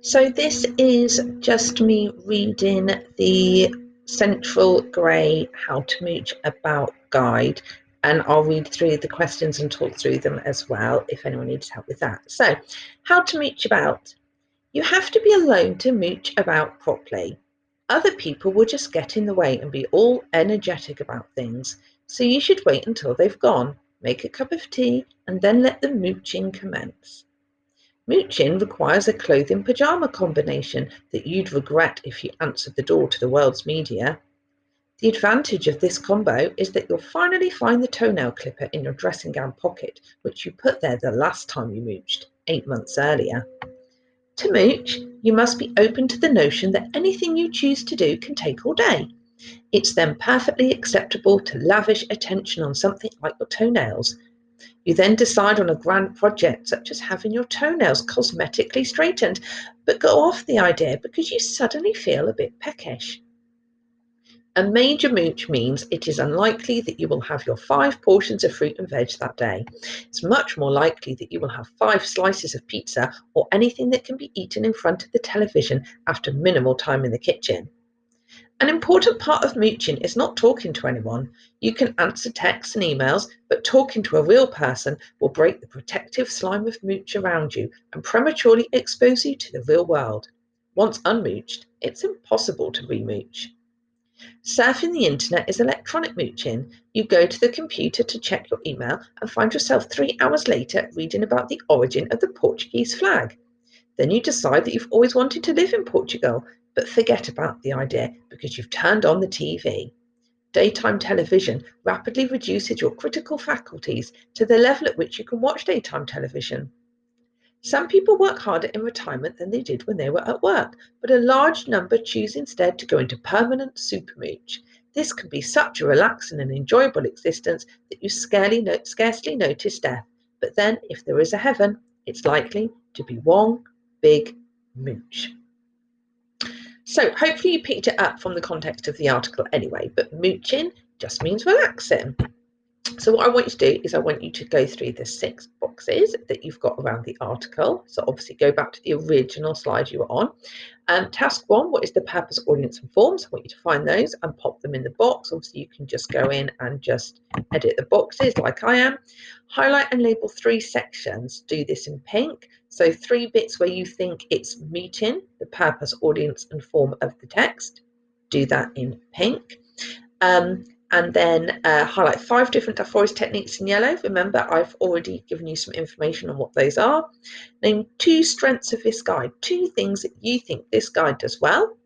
So this is just me reading the Central Grey How to Mooch About guide, and I'll read through the questions and talk through them as well if anyone needs help with that. So, how to mooch about. You have to be alone to mooch about properly. Other people will just get in the way and be all energetic about things, so you should wait until they've gone, make a cup of tea, and then let the mooching commence. Mooching requires a clothing-pyjama combination that you'd regret if you answered the door to the world's media. The advantage of this combo is that you'll finally find the toenail clipper in your dressing gown pocket, which you put there the last time you mooched, 8 months earlier. To mooch, you must be open to the notion that anything you choose to do can take all day. It's then perfectly acceptable to lavish attention on something like your toenails. You then decide on a grand project, such as having your toenails cosmetically straightened, but go off the idea because you suddenly feel a bit peckish. A major mooch means it is unlikely that you will have your 5 portions of fruit and veg that day. It's much more likely that you will have 5 slices of pizza or anything that can be eaten in front of the television after minimal time in the kitchen. An important part of mooching is not talking to anyone. You can answer texts and emails, but talking to a real person will break the protective slime of mooch around you and prematurely expose you to the real world. Once unmooched, it's impossible to remooch. Surfing the internet is electronic mooching. You go to the computer to check your email and find yourself 3 hours later reading about the origin of the Portuguese flag. Then you decide that you've always wanted to live in Portugal, but forget about the idea because you've turned on the TV. Daytime television rapidly reduces your critical faculties to the level at which you can watch daytime television. Some people work harder in retirement than they did when they were at work, but a large number choose instead to go into permanent supermooch. This can be such a relaxing and enjoyable existence that you scarcely notice death. But then, if there is a heaven, it's likely to be one big mooch. So hopefully you picked it up from the context of the article anyway, but mooching just means relaxing. So what I want you to do is I want you to go through the 6 boxes that you've got around the article. So obviously go back to the original slide you were on. Task 1, what is the purpose, audience and forms? I want you to find those and pop them in the box. Obviously you can just go in and just edit the boxes like I am. Highlight and label 3 sections. Do this in pink. So 3 bits where you think it's meeting the purpose, audience and form of the text. Do that in pink. And then highlight 5 different forest techniques in yellow. Remember, I've already given you some information on what those are. Name 2 strengths of this guide, 2 things that you think this guide does well.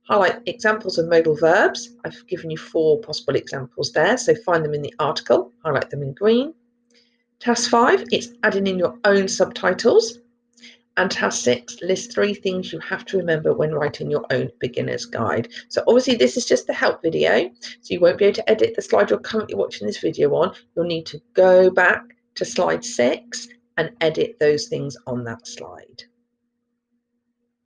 Highlight examples of modal verbs. I've given you 4 possible examples there, so find them in the article, highlight them in green. Task 5, it's adding in your own subtitles. And task 6, list 3 things you have to remember when writing your own beginner's guide. So obviously this is just the help video, so you won't be able to edit the slide you're currently watching this video on. You'll need to go back to slide 6 and edit those things on that slide.